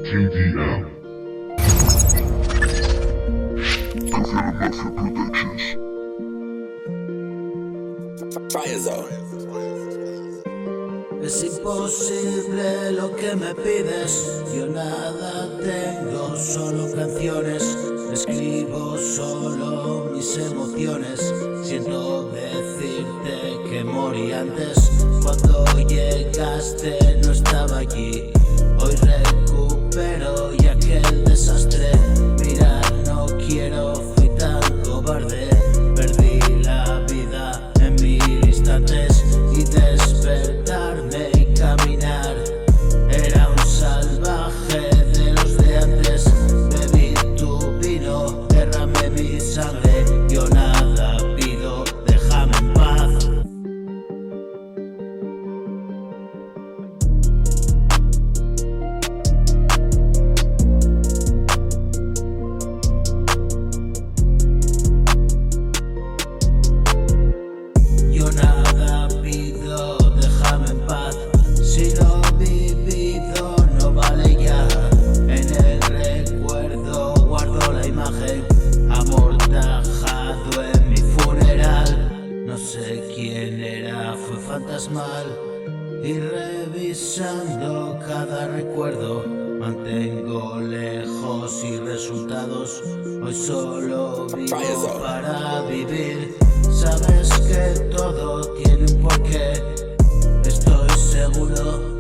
QDM. Confirm Mafia Productions. Fire Zone. Es imposible lo que me pides, yo nada tengo, solo canciones. Escribo solo mis emociones, siento decirte que morí antes. Cuando llegaste no estaba allí, hoy recupero y aquel desastre. Mira, no quiero, fui tan cobarde, perdí la vida en 1000 instantes y despertarme y caminar. Era un salvaje de los de antes, bebí tu vino, derramé mi sangre, yo nada pido, déjame en paz. Yo nada pido, déjame en paz. Si lo vivido no vale ya. En el recuerdo guardo la imagen, amortajado en mi funeral. No sé quién era, fue fantasmal. Y revisando cada recuerdo, mantengo lejos y resultados. Hoy solo vivo para vivir. Sabes que todo tiene un porqué, estoy seguro